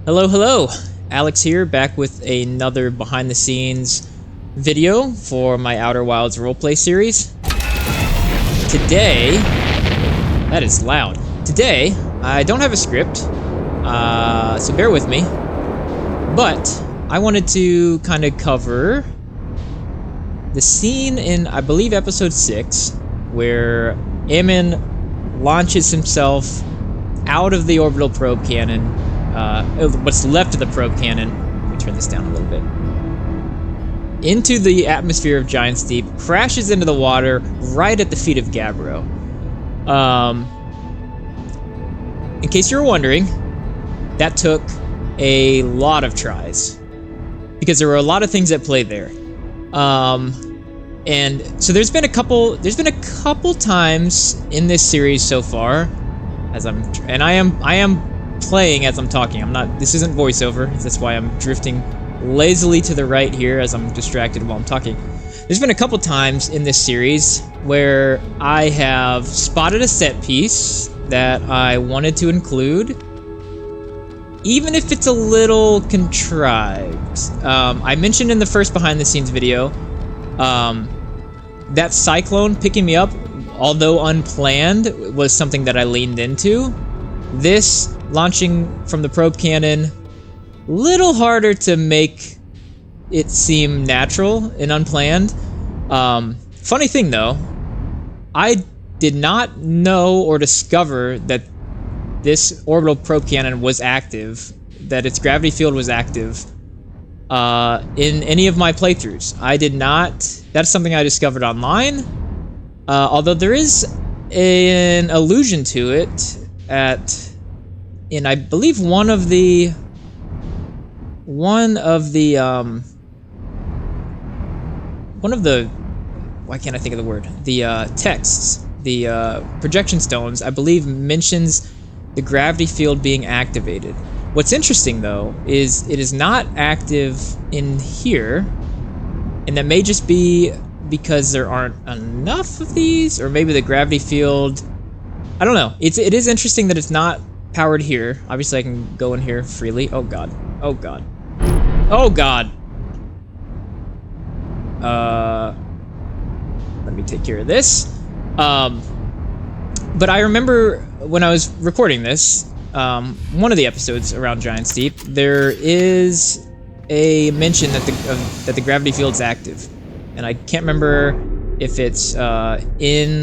Hello, hello! Alex here, back with another behind-the-scenes video for my Outer Wilds Roleplay series. Today... That is loud. Today, I don't have a script, so bear with me. But, I wanted to kind of cover the scene in, I believe, episode 6, where Ammon launches himself out of the orbital probe cannon, what's left of the probe cannon, let me turn this down a little bit, into the atmosphere of Giant's Deep, crashes into the water right at the feet of Gabbro. In case you're wondering, that took a lot of tries, because there were a lot of things at play there. And so there's been a couple times in this series so far, I am playing as I'm talking. This isn't voiceover, that's why I'm drifting lazily to the right here as I'm distracted while I'm talking. There's been a couple times in this series where I have spotted a set piece that I wanted to include, even if it's a little contrived. I mentioned in the first behind the scenes video, that cyclone picking me up, although unplanned, was something that I leaned into. This launching from the probe cannon, little harder to make it seem natural and unplanned. Funny thing though, I did not know or discover that this orbital probe cannon was active, that its gravity field was active, in any of my playthroughs. I did not. That's something I discovered online, although there is an allusion to it in I believe one of the why can't I think of the word? The texts, the projection stones, I believe mentions the gravity field being activated. What's interesting though is it is not active in here, and that may just be because there aren't enough of these, or maybe the gravity field, I don't know. It is interesting that it's not powered here. Obviously I can go in here freely. Oh god. Oh god. Oh god. Let me take care of this. But I remember when I was recording this, one of the episodes around Giant's Deep, there is a mention that the gravity field's active, and I can't remember if it's in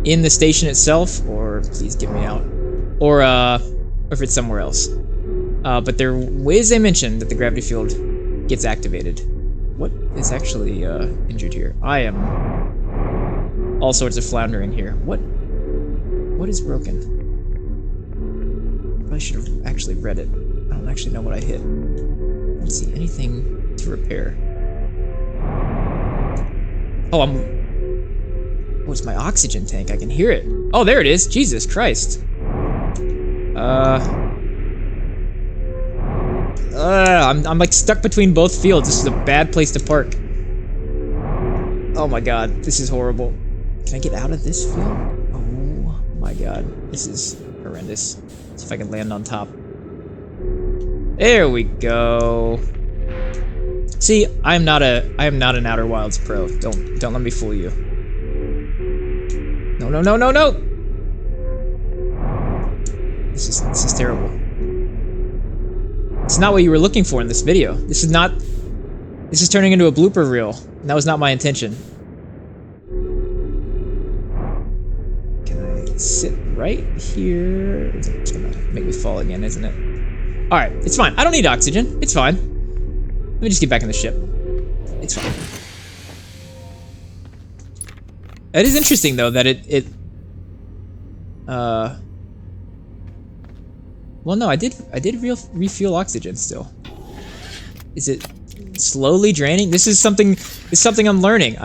the station itself, or please get me out, or if it's somewhere else. But there is a mention that the gravity field gets activated. What is actually injured here? I am all sorts of floundering here. What is broken? Probably should have actually read it. I don't actually know what I hit. I don't see anything to repair. Oh, it's my oxygen tank. I can hear it. Oh, there it is. Jesus Christ. I'm like stuck between both fields. This is a bad place to park. Oh my god, this is horrible. Can I get out of this field? Oh my god, this is horrendous. Let's see if I can land on top. There we go. See, I am not an Outer Wilds pro. Don't let me fool you. No, no, no, no, no! This is terrible. It's not what you were looking for in this video. This is turning into a blooper reel, and that was not my intention. Can I sit right here? It's gonna make me fall again, isn't it? Alright, it's fine. I don't need oxygen. It's fine. Let me just get back in the ship. It's fine. It is interesting though that well, no, I did refuel oxygen still. Is it slowly draining? This is something I'm learning.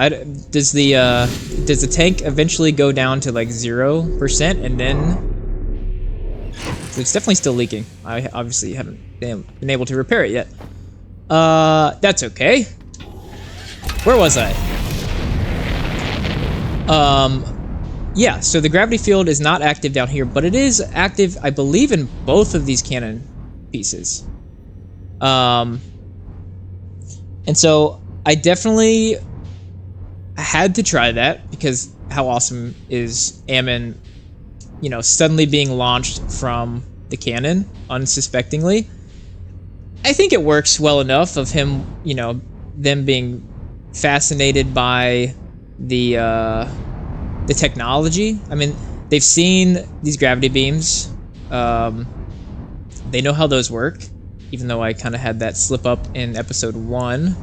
Does the tank eventually go down to like 0% and then it's definitely still leaking. I obviously haven't been able to repair it yet. That's okay. Where was I? Yeah, so the gravity field is not active down here, but it is active, I believe, in both of these cannon pieces. And so I definitely had to try that, because how awesome is Ammon, you know, suddenly being launched from the cannon unsuspectingly. I think it works well enough of him, you know, them being fascinated by the technology. I mean, they've seen these gravity beams. They know how those work, even though I kind of had that slip up in episode 1.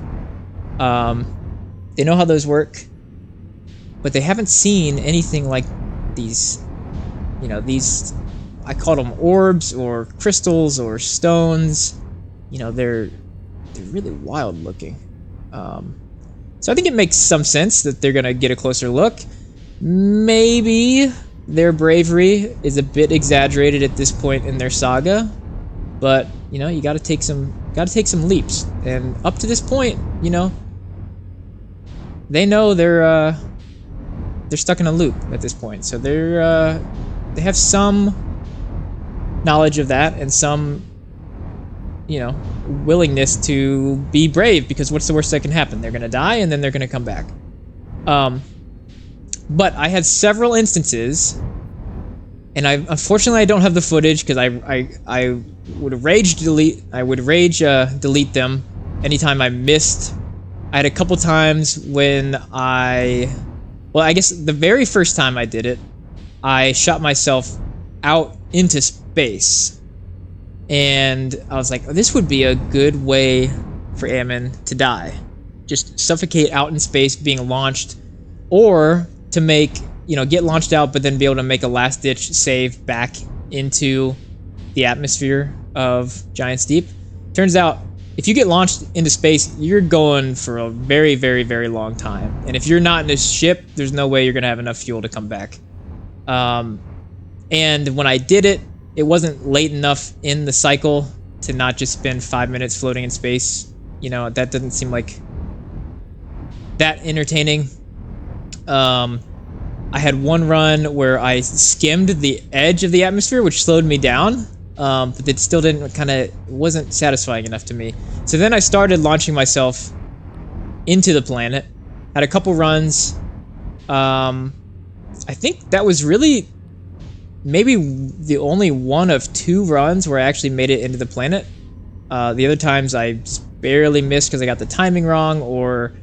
They know how those work, but they haven't seen anything like these, you know, these, I call them orbs or crystals or stones. You know, they're really wild looking. So I think it makes some sense that they're gonna get a closer look. Maybe their bravery is a bit exaggerated at this point in their saga, but you know, you gotta take some leaps. And up to this point, you know, they know they're stuck in a loop at this point. So they have some knowledge of that and some, you know, willingness to be brave, because what's the worst that can happen? They're gonna die and then they're gonna come back. But I had several instances, and unfortunately I don't have the footage, because I would rage delete. I would rage delete them anytime I missed. I had a couple times when well, I guess the very first time I did it, I shot myself out into space, and I was like, oh, this would be a good way for Ammon to die. Just suffocate out in space being launched, or to make, you know, get launched out but then be able to make a last-ditch save back into the atmosphere of Giant's Deep. Turns out, if you get launched into space, you're going for a very, very, very long time. And if you're not in this ship, there's no way you're going to have enough fuel to come back. And when I did it, it wasn't late enough in the cycle to not just spend 5 minutes floating in space. You know, that doesn't seem like that entertaining. I had one run where I skimmed the edge of the atmosphere, which slowed me down, but it still wasn't satisfying enough to me. So then I started launching myself into the planet. Had a couple runs. I think that was really maybe the only one of 2 runs where I actually made it into the planet. The other times I just barely missed because I got the timing wrong, or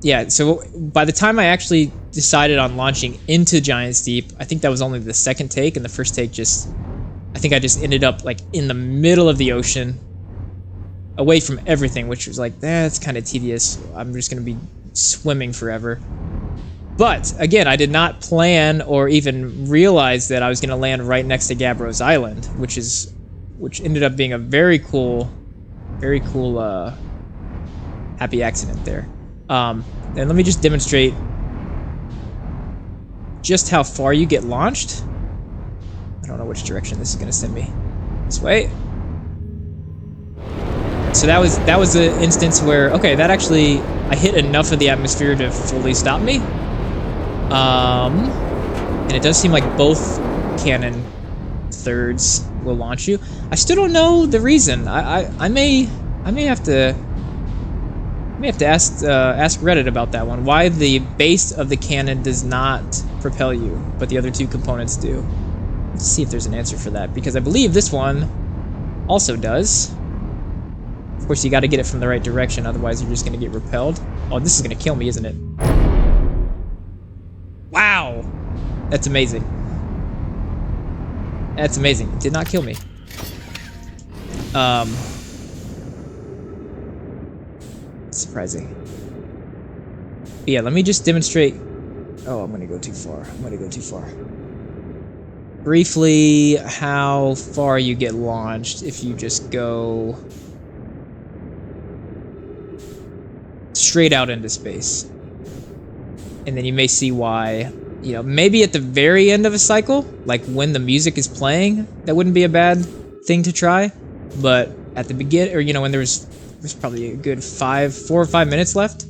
yeah, so by the time I actually decided on launching into Giant's Deep, I think that was only the second take, and the first take I think I just ended up like in the middle of the ocean, away from everything, which was like, that's kind of tedious. I'm just going to be swimming forever. But again, I did not plan or even realize that I was going to land right next to Gabbro's Island, which ended up being a very cool, happy accident there. And let me just demonstrate just how far you get launched. I don't know which direction this is going to send me. This way. So that was the instance where, okay, that actually, I hit enough of the atmosphere to fully stop me. And it does seem like both cannon thirds will launch you. I still don't know the reason. I may have to ask Reddit about that one. Why the base of the cannon does not propel you, but the other 2 components do. Let's see if there's an answer for that, because I believe this one also does. Of course, you got to get it from the right direction, otherwise you're just going to get repelled. Oh, this is going to kill me, isn't it? Wow! That's amazing. That's amazing. It did not kill me. Surprising. But yeah, let me just demonstrate. Oh, I'm gonna go too far. Briefly, how far you get launched if you just go straight out into space. And then you may see why, you know, maybe at the very end of a cycle, like when the music is playing, that wouldn't be a bad thing to try. But at the beginning, or, you know, when there's probably a good 4 or 5 minutes left,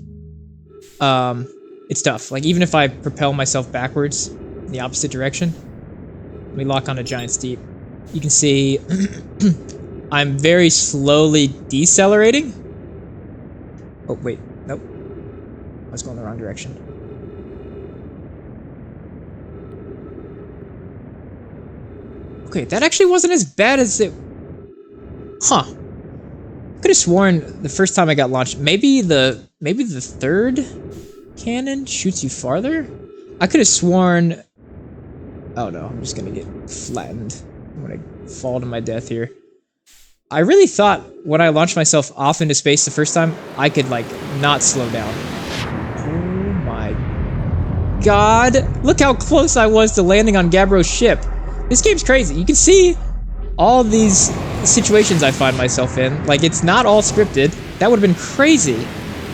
it's tough. Like, even if I propel myself backwards in the opposite direction, let me lock onto Giant's Deep. you can see I'm very slowly decelerating. Oh, wait. Nope. I was going the wrong direction. Okay, that actually wasn't as bad as it... Huh. I could have sworn the first time I got launched, maybe the third cannon shoots you farther? I could have sworn... Oh no, I'm just gonna get flattened. I'm gonna fall to my death here. I really thought when I launched myself off into space the first time, I could, like, not slow down. Oh my god. Look how close I was to landing on Gabbro's ship. This game's crazy. You can see all these situations I find myself in. Like, it's not all scripted. That would have been crazy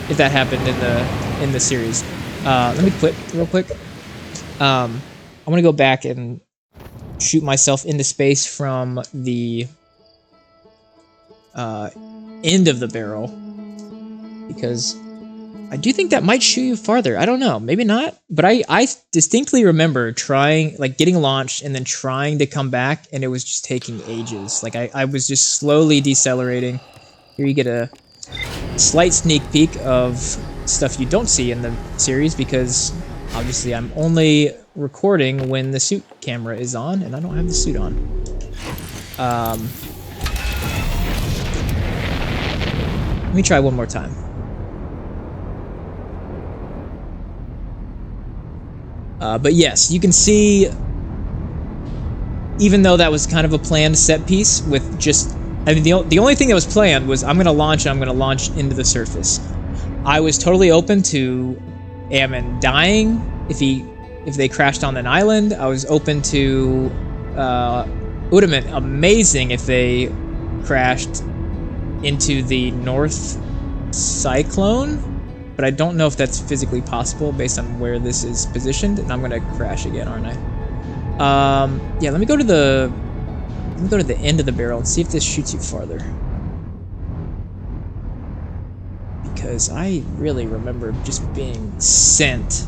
if that happened in the series. Let me quit real quick. I'm gonna go back and shoot myself into space from the end of the barrel, because I do think that might shoot you farther. I don't know, maybe not, but I distinctly remember trying, like, getting launched and then trying to come back, and it was just taking ages. Like, I was just slowly decelerating. Here you get a slight sneak peek of stuff you don't see in the series, because obviously I'm only recording when the suit camera is on, and I don't have the suit on. Let me try one more time. But yes, you can see, even though that was kind of a planned set piece with just, I mean, the only thing that was planned was I'm going to launch and I'm going to launch into the surface. I was totally open to Ammon dying if they crashed on an island. I was open to, it would have been amazing if they crashed into the North Cyclone. But I don't know if that's physically possible based on where this is positioned, and I'm gonna crash again, aren't I? Yeah, let me go to the end of the barrel and see if this shoots you farther. Because I really remember just being sent.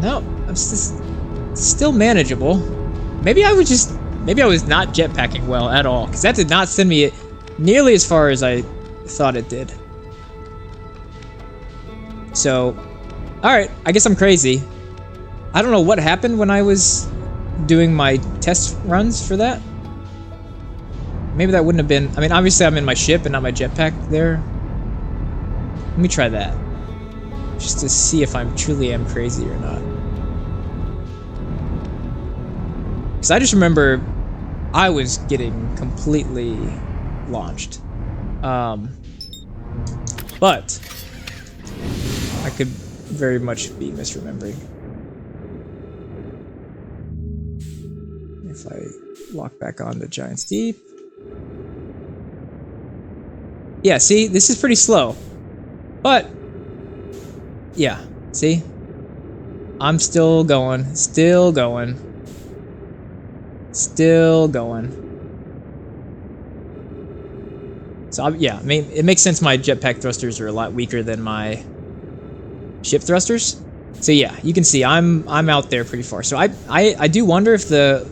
No, I'm still manageable. Maybe I was not jetpacking well at all, because that did not send me nearly as far as I thought it did. So, alright, I guess I'm crazy. I don't know what happened when I was doing my test runs for that. Maybe that wouldn't have been... I mean, obviously I'm in my ship and not my jetpack there. Let me try that. Just to see if I truly am crazy or not. Because I just remember I was getting completely launched. But I could very much be misremembering. If I lock back on to Giant's Deep. Yeah, see? This is pretty slow. But, yeah, see? I'm still going, still going. Still going. So, yeah, I mean, it makes sense my jetpack thrusters are a lot weaker than my ship thrusters. So, yeah, you can see I'm out there pretty far. So, I do wonder if the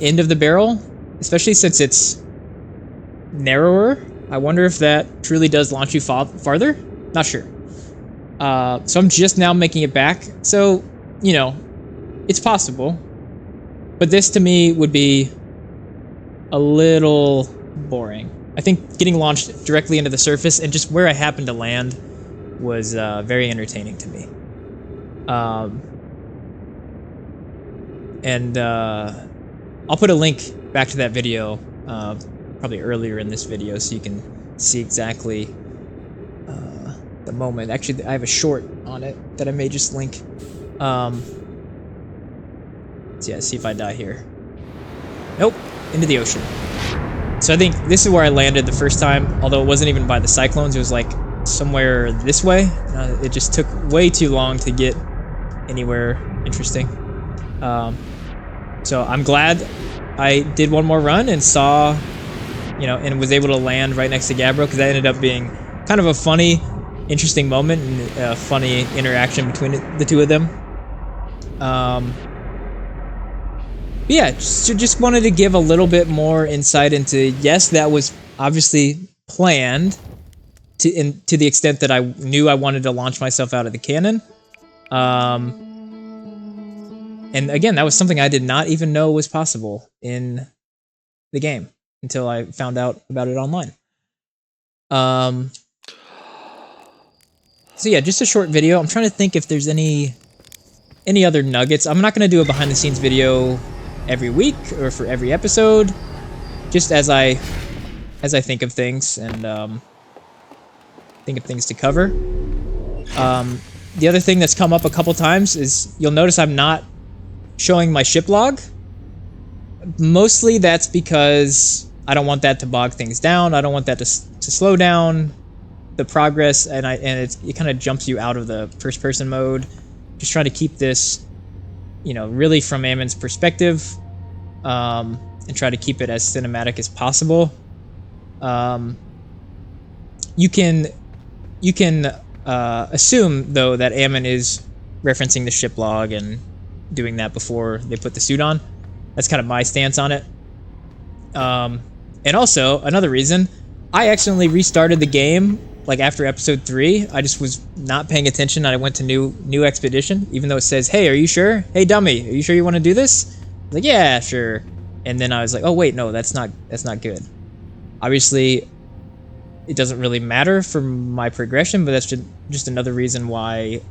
end of the barrel, especially since it's narrower, I wonder if that truly does launch you farther. Not sure. So, I'm just now making it back. So, you know, it's possible. But this, to me, would be a little boring. I think getting launched directly into the surface and just where I happened to land was very entertaining to me. I'll put a link back to that video, probably earlier in this video, so you can see exactly the moment. Actually, I have a short on it that I may just link. Yeah, see if I die here. Nope, into the ocean. So I think this is where I landed the first time, although it wasn't even by the cyclones, it was like somewhere this way. It just took way too long to get anywhere interesting. So I'm glad I did one more run and saw, you know, and was able to land right next to Gabbro, because that ended up being kind of a funny interesting moment and a funny interaction between the two of them. Yeah, just wanted to give a little bit more insight into, yes, that was obviously planned to the extent that I knew I wanted to launch myself out of the canon. And again, that was something I did not even know was possible in the game until I found out about it online. So yeah, just a short video. I'm trying to think if there's any other nuggets. I'm not going to do a behind the scenes video every week or for every episode, just as I think of things and think of things to cover. The other thing that's come up a couple times is you'll notice I'm not showing my ship log. Mostly that's because I don't want that to bog things down. I don't want that to slow down the progress, and it kind of jumps you out of the first person mode. Just trying to keep this, you know, really from Ammon's perspective, and try to keep it as cinematic as possible. You can assume though that Ammon is referencing the ship log and doing that before they put the suit on. That's kind of my stance on it. And also another reason, I accidentally restarted the game like after episode 3. I just was not paying attention. I went to new expedition, even though it says, "Hey, are you sure? Hey, dummy, are you sure you want to do this?" I was like, "Yeah, sure." And then I was like, "Oh wait, no, that's not good." Obviously, it doesn't really matter for my progression, but that's just another reason why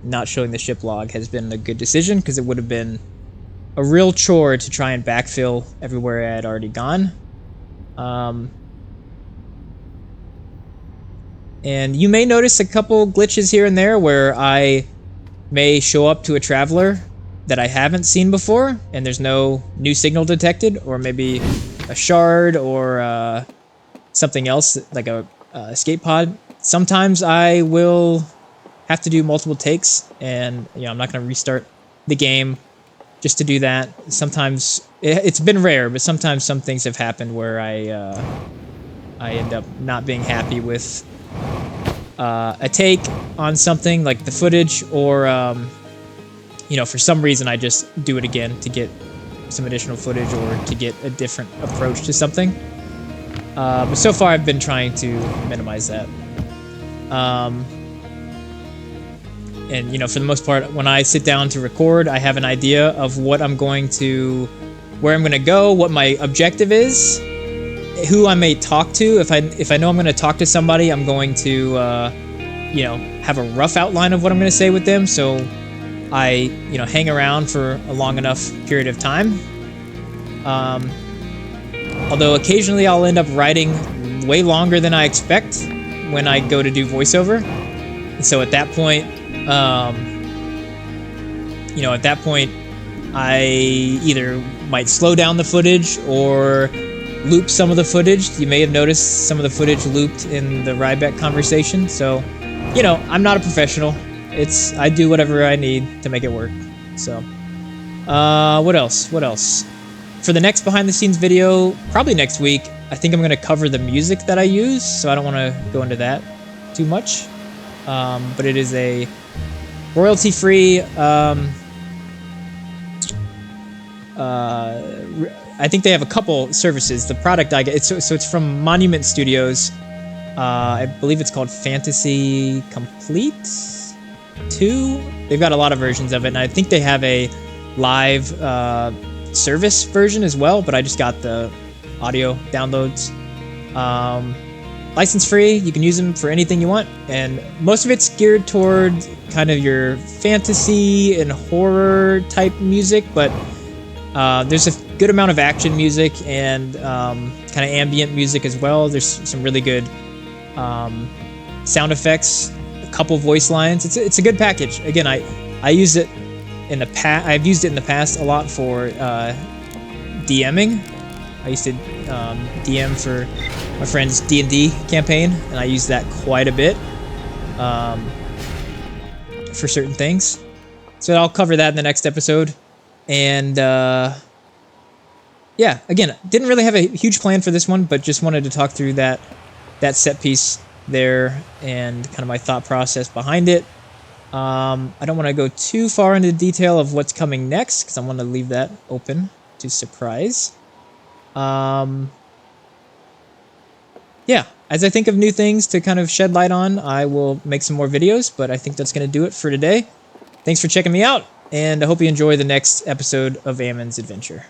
not showing the ship log has been a good decision, because it would have been a real chore to try and backfill everywhere I had already gone. And you may notice a couple glitches here and there where I may show up to a traveler that I haven't seen before, and there's no new signal detected, or maybe a shard or something else like a escape pod. Sometimes I will have to do multiple takes, and you know, I'm not going to restart the game just to do that. Sometimes it's been rare, but sometimes some things have happened where I end up not being happy with a take on something like the footage, or you know, for some reason I just do it again to get some additional footage or to get a different approach to something. But so far I've been trying to minimize that. And you know, for the most part, when I sit down to record, I have an idea of what I'm going to, where I'm going to go, what my objective is, who I may talk to. If I know I'm going to talk to somebody, I'm going to, you know, have a rough outline of what I'm going to say with them, so I, you know, hang around for a long enough period of time. Although occasionally I'll end up writing way longer than I expect when I go to do voiceover. And so at that point, you know, I either might slow down the footage or loop some of the footage. You may have noticed some of the footage looped in the Ryback conversation. So, you know, I'm not a professional. I do whatever I need to make it work. So, what else? For the next behind the scenes video, probably next week, I think I'm going to cover the music that I use, so I don't want to go into that too much. But it is a royalty-free, I think they have a couple services. The product I get, so it's from Monument Studios. I believe it's called Fantasy Complete 2. They've got a lot of versions of it, and I think they have a live service version as well, but I just got the audio downloads. License free, you can use them for anything you want, and most of it's geared toward kind of your fantasy and horror type music, but there's a good amount of action music and kind of ambient music as well. There's some really good sound effects, a couple voice lines. It's a good package. Again, I use it in the past. I've used it in the past a lot for DMing. I used to DM for my friend's D&D campaign, and I use that quite a bit for certain things. So I'll cover that in the next episode. And yeah, again, didn't really have a huge plan for this one, but just wanted to talk through that set piece there and kind of my thought process behind it. I don't want to go too far into detail of what's coming next because I want to leave that open to surprise. Yeah, as I think of new things to kind of shed light on, I will make some more videos, but I think that's going to do it for today. Thanks for checking me out, and I hope you enjoy the next episode of Ammon's Adventure.